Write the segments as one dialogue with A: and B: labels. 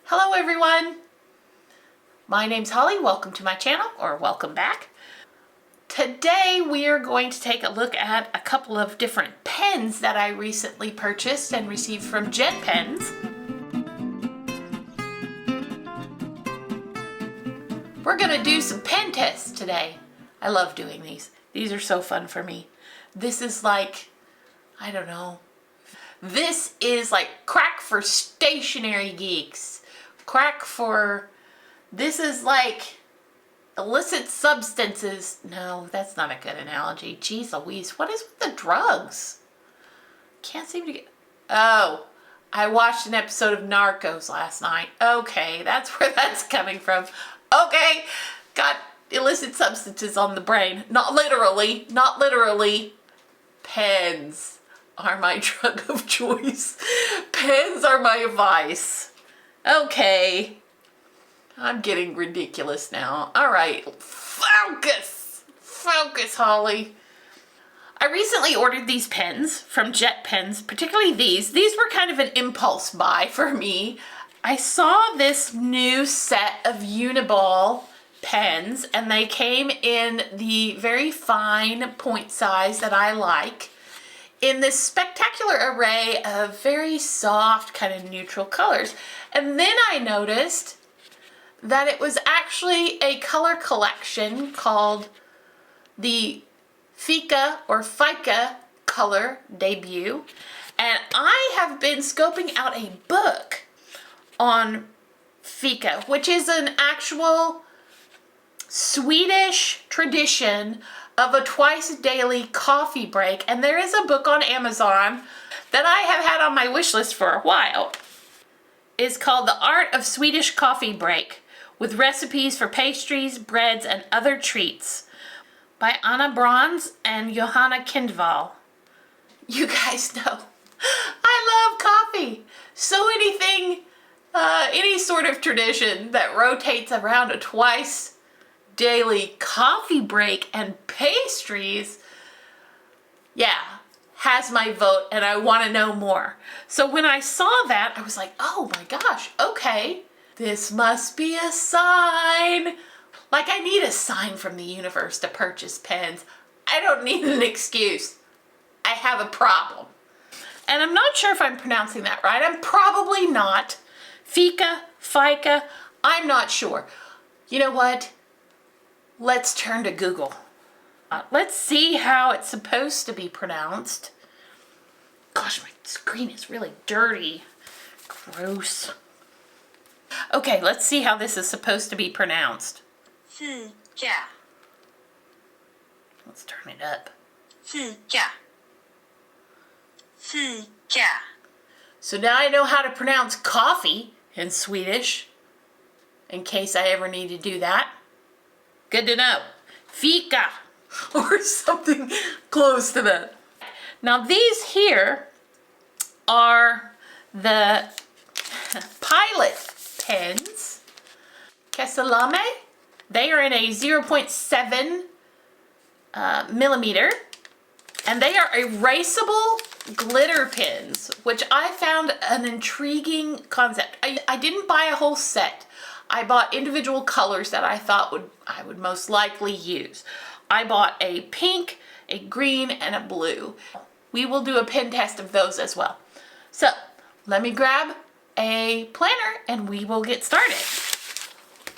A: Hello everyone! My name's Holly. Welcome to my channel, or welcome back. Today we are going to take a look at a couple of different pens that I recently purchased and received from Jet Pens. We're going to do some pen tests today. I love doing these. These are so fun for me. This is like, I don't know. This is like crack for stationery geeks. This is like illicit substances. No, that's not a good analogy. Jeez Louise, what is with the drugs? Can't seem to get... Oh, I watched an episode of Narcos last night. Okay, that's where that's coming from. Okay, got illicit substances on the brain. Not literally, not literally. Pens are my drug of choice. Pens are my vice. Okay, I'm getting ridiculous now. All right, focus, Holly. I recently ordered these pens from Jet Pens, particularly these. These were kind of an impulse buy for me. I saw this new set of Uni-Ball pens, and they came in the very fine point size that I like, in this spectacular array of very soft, kind of neutral colors. And then I noticed that it was actually a color collection called the Fika Color Debut. And I have been scoping out a book on Fika, which is an actual Swedish tradition of a twice daily coffee break. And there is a book on Amazon that I have had on my wish list for a while. It's called The Art of Swedish Coffee Break, with recipes for pastries, breads, and other treats, by Anna Brons and Johanna Kindvall. You guys know I love coffee. So anything, any sort of tradition that rotates around a twice daily coffee break and pastries, yeah, has my vote, and I want to know more. So when I saw that, I was like, oh my gosh, okay, this must be a sign. Like, I need a sign from the universe to purchase pens. I don't need an excuse. I have a problem. And I'm not sure if I'm pronouncing that right. I'm probably not. Fika, I'm not sure. You know what? Let's turn to Google. Let's see how it's supposed to be pronounced. Gosh, my screen is really dirty. Gross. Okay, let's see how this is supposed to be pronounced.
B: Fika.
A: Let's turn it up.
B: Fika. Fika.
A: So now I know how to pronounce coffee in Swedish, in case I ever need to do that. Good to know. Fika, or something close to that. Now these here are the Pilot pens. Kese. They are in a 0.7 millimeter, and they are erasable glitter pens, which I found an intriguing concept. I didn't buy a whole set. I bought individual colors that I thought I would most likely use. I bought a pink, a green, and a blue. We will do a pen test of those as well. So let me grab a planner and we will get started.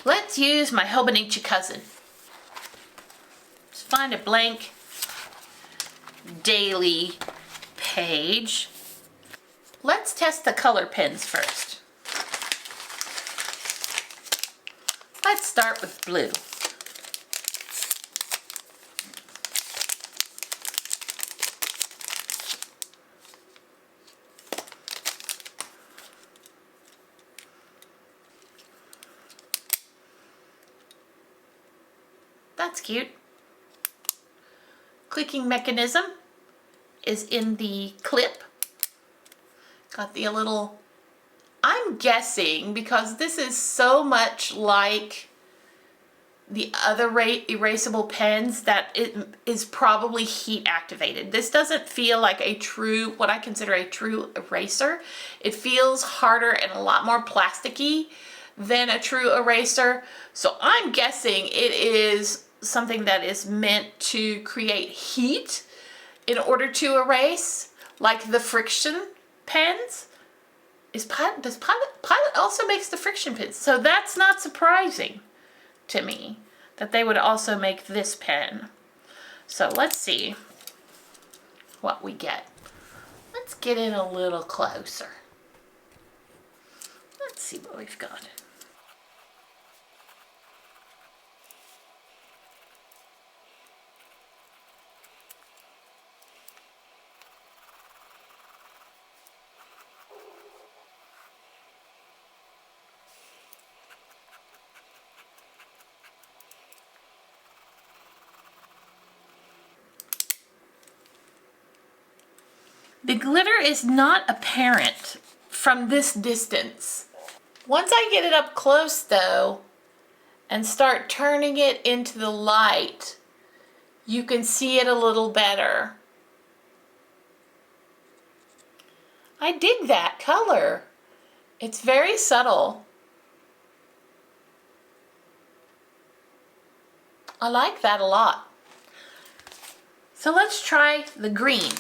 A: Let's use my Hobonichi cousin. Let's find a blank daily page. Let's test the color pens first. Let's start with blue. That's cute. Clicking mechanism is in the clip. Got the little, I'm guessing, because this is so much like the other erasable pens that it is probably heat activated. This doesn't feel like a true, what I consider a true eraser. It feels harder and a lot more plasticky than a true eraser. So I'm guessing it is something that is meant to create heat in order to erase, like the friction pens. Does Pilot also makes the friction pens? So that's not surprising to me that they would also make this pen. So let's see what we get. Let's get in a little closer. Let's see what we've got. The glitter is not apparent from this distance. Once I get it up close though, and start turning it into the light, you can see it a little better. I dig that color. It's very subtle. I like that a lot. So let's try the green.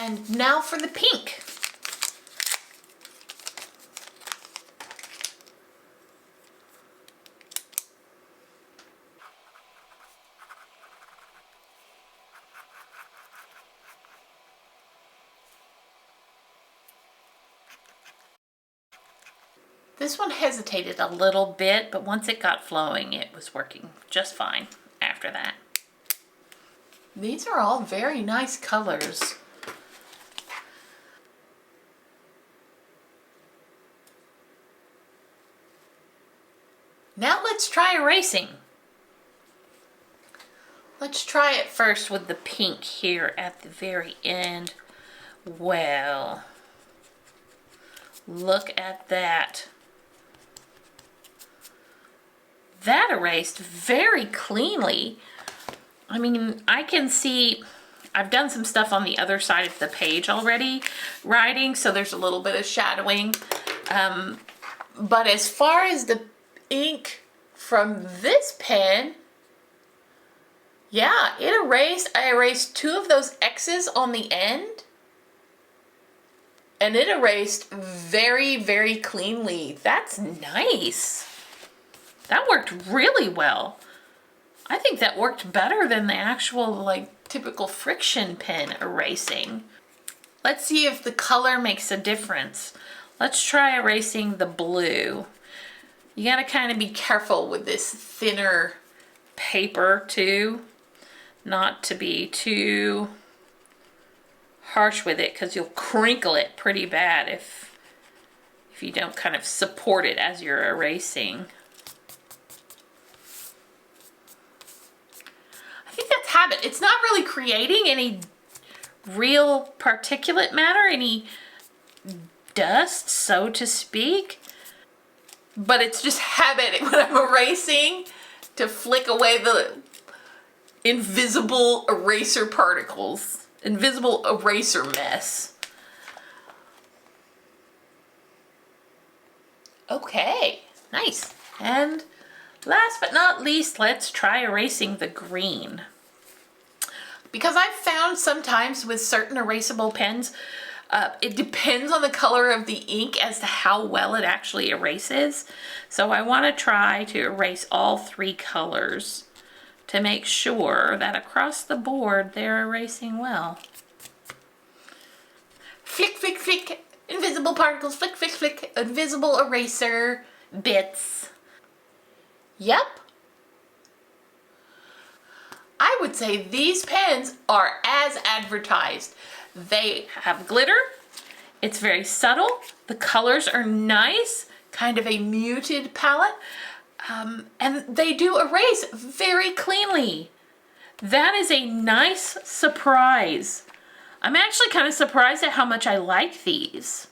A: And now for the pink. This one hesitated a little bit, but once it got flowing, it was working just fine after that. These are all very nice colors. Now let's try erasing. Let's try it first with the pink here at the very end. Well, look at that. That erased very cleanly. I mean, I can see, I've done some stuff on the other side of the page already, writing, so there's a little bit of shadowing. But as far as the ink from this pen, yeah, it erased. I erased 2 of those X's on the end, and it erased very, very cleanly. That's nice. That worked really well. I think that worked better than the actual, like, typical friction pen erasing. Let's see if the color makes a difference. Let's try erasing the blue. You gotta kind of be careful with this thinner paper too, not to be too harsh with it, because you'll crinkle it pretty bad if you don't kind of support it as you're erasing. I think that's habit. It's not really creating any real particulate matter, any dust, so to speak. But it's just habit when I'm erasing to flick away the invisible eraser particles, invisible eraser mess. Okay, nice. And last but not least, let's try erasing the green. Because I've found sometimes with certain erasable pens, it depends on the color of the ink as to how well it actually erases. So I want to try to erase all 3 colors to make sure that across the board they're erasing well. Flick, flick, flick, invisible particles, flick, flick, flick, invisible eraser bits. Yep. I would say these pens are as advertised. They have glitter. It's very subtle. The colors are nice, kind of a muted palette. And they do erase very cleanly. That is a nice surprise. I'm actually kind of surprised at how much I like these.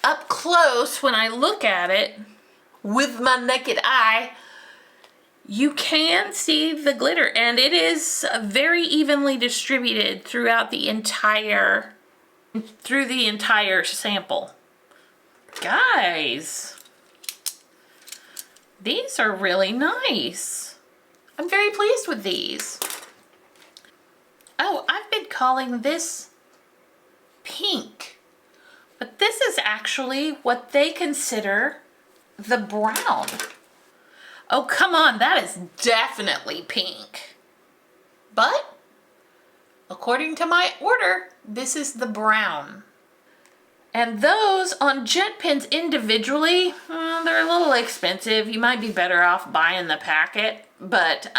A: Up close, when I look at it with my naked eye, you can see the glitter, and it is very evenly distributed throughout the entire sample. Guys, these are really nice. I'm very pleased with these. Oh, I've been calling this pink, but this is actually what they consider the brown. Oh, come on, that is definitely pink. But, according to my order, this is the brown. And those on jet pens individually, they're a little expensive. You might be better off buying the packet, but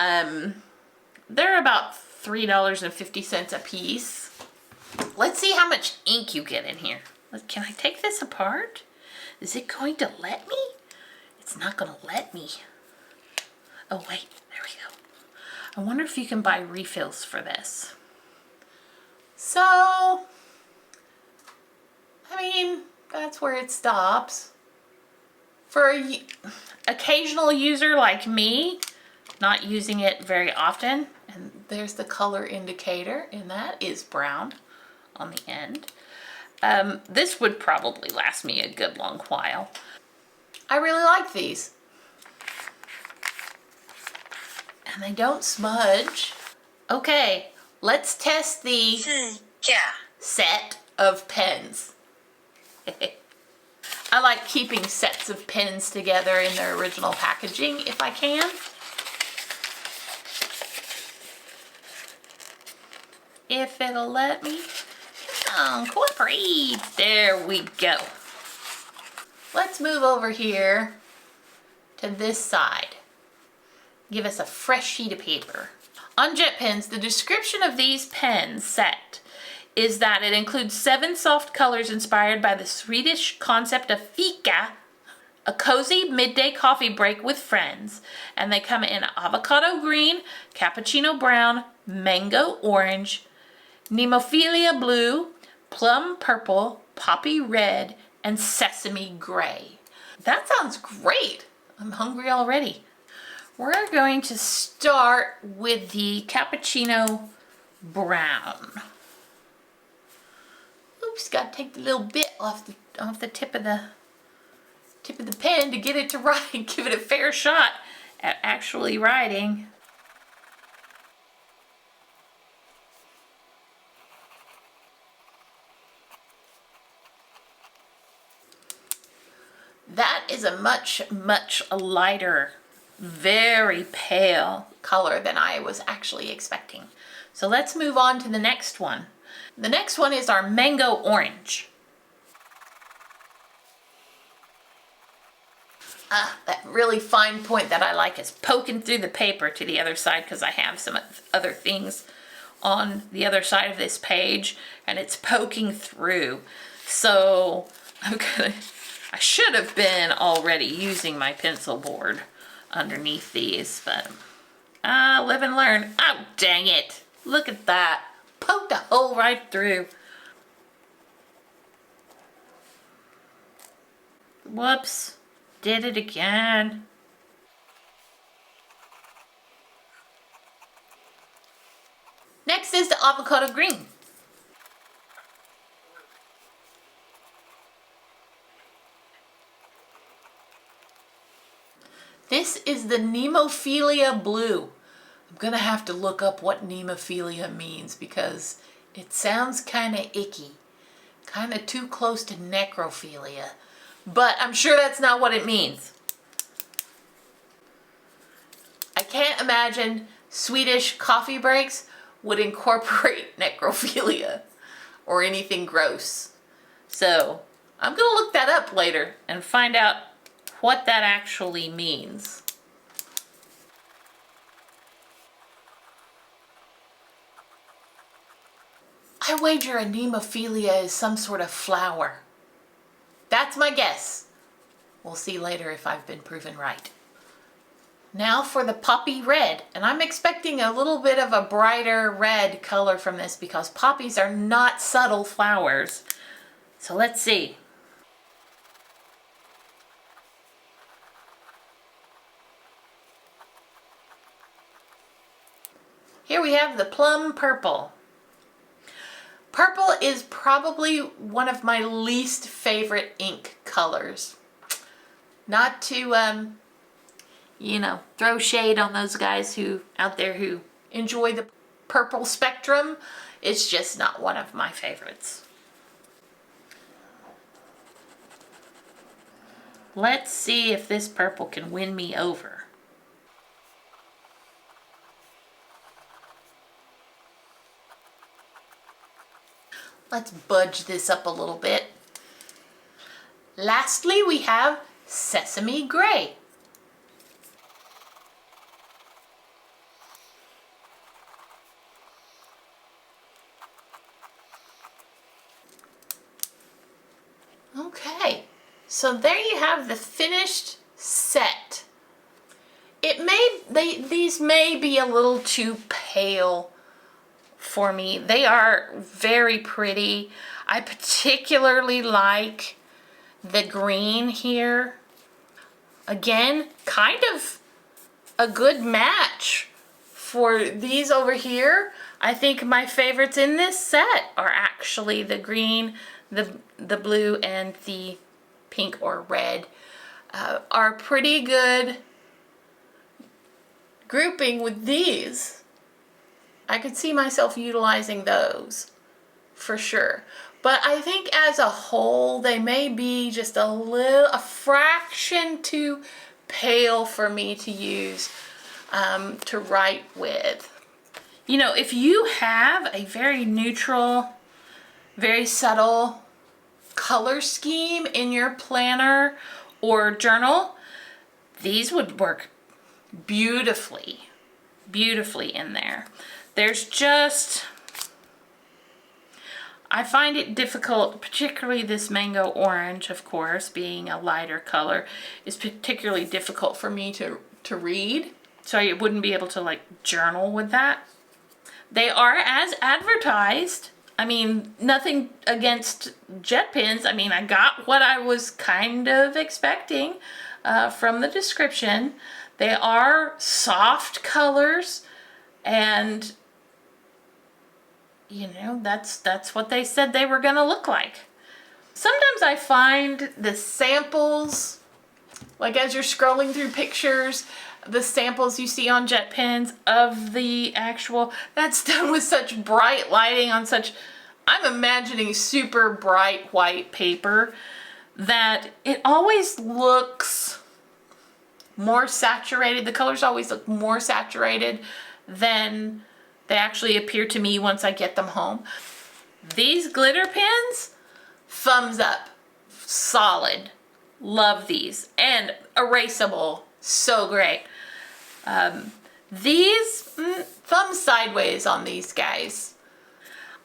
A: they're about $3.50 a piece. Let's see how much ink you get in here. Can I take this apart? Is it going to let me? It's not going to let me. Oh wait, there we go. I wonder if you can buy refills for this. So, I mean, that's where it stops. For an occasional user like me, not using it very often, and there's the color indicator, and that is brown on the end. This would probably last me a good long while. I really like these. And they don't smudge. Okay, let's test the set of pens. I like keeping sets of pens together in their original packaging if I can. If it'll let me. Come on, cooperate. There we go. Let's move over here to this side. Give us a fresh sheet of paper. On jet pens, the description of these pens set is that it includes 7 soft colors inspired by the Swedish concept of fika, a cozy midday coffee break with friends. And they come in avocado green, cappuccino brown, mango orange, nemophilia blue, plum purple, poppy red, and sesame gray. That sounds great. I'm hungry already. We're going to start with the cappuccino brown. Oops, got to take the little bit off the tip of the pen to get it to write. Give it a fair shot at actually writing. That is a much, much lighter, very pale color than I was actually expecting. So let's move on to the next one. The next one is our mango orange. That really fine point that I like is poking through the paper to the other side, because I have some other things on the other side of this page and it's poking through. So I should have been already using my pencil board underneath these, but live and learn. Oh, dang it. Look at that. Poked a hole right through. Whoops. Did it again. Next is the avocado green. This is the nemophilia blue. I'm gonna have to look up what nemophilia means because it sounds kind of icky, kind of too close to necrophilia, but I'm sure that's not what it means. I can't imagine Swedish coffee breaks would incorporate necrophilia or anything gross. So I'm gonna look that up later and find out what that actually means. I wager anemophilia is some sort of flower. That's my guess. We'll see later if I've been proven right. Now for the poppy red, and I'm expecting a little bit of a brighter red color from this because poppies are not subtle flowers. So let's see. Here we have the plum purple. Purple is probably one of my least favorite ink colors. Not to, throw shade on those guys out there who enjoy the purple spectrum. It's just not one of my favorites. Let's see if this purple can win me over. Let's budge this up a little bit. Lastly, we have sesame gray. Okay, so there you have the finished set. These may be a little too pale for me. They are very pretty. I particularly like the green here. Again, kind of a good match for these over here. I think my favorites in this set are actually the green, the blue, and the pink or red. Are pretty good grouping with these. I could see myself utilizing those for sure. But I think as a whole, they may be just a fraction too pale for me to use to write with. You know, if you have a very neutral, very subtle color scheme in your planner or journal, these would work beautifully in there. There's just, I find it difficult, particularly this mango orange, of course, being a lighter color, is particularly difficult for me to read. So I wouldn't be able to like journal with that. They are as advertised. I mean, nothing against jet pens. I mean, I got what I was kind of expecting from the description. They are soft colors, and you know, that's what they said they were gonna look like. Sometimes I find the samples, like as you're scrolling through pictures, the samples you see on jet pens of the actual, that's done with such bright lighting on such, I'm imagining super bright white paper, that it always looks more saturated. The colors always look more saturated than they actually appear to me once I get them home. These glitter pens, thumbs up, solid, love these, and erasable, so great. These, thumbs sideways on these guys.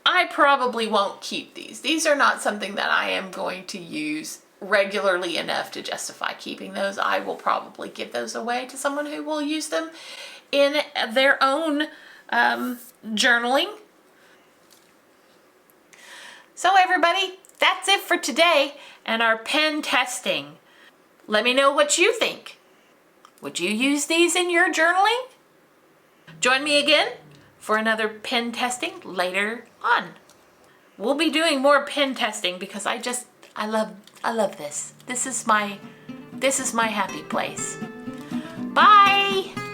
A: I probably won't keep these. These are not something that I am going to use regularly enough to justify keeping those. I will probably give those away to someone who will use them in their own journaling. So everybody, that's it for today and our pen testing. Let me know what you think. Would you use these in your journaling? Join me again for another pen testing later on. We'll be doing more pen testing because I love this. This is my happy place. Bye!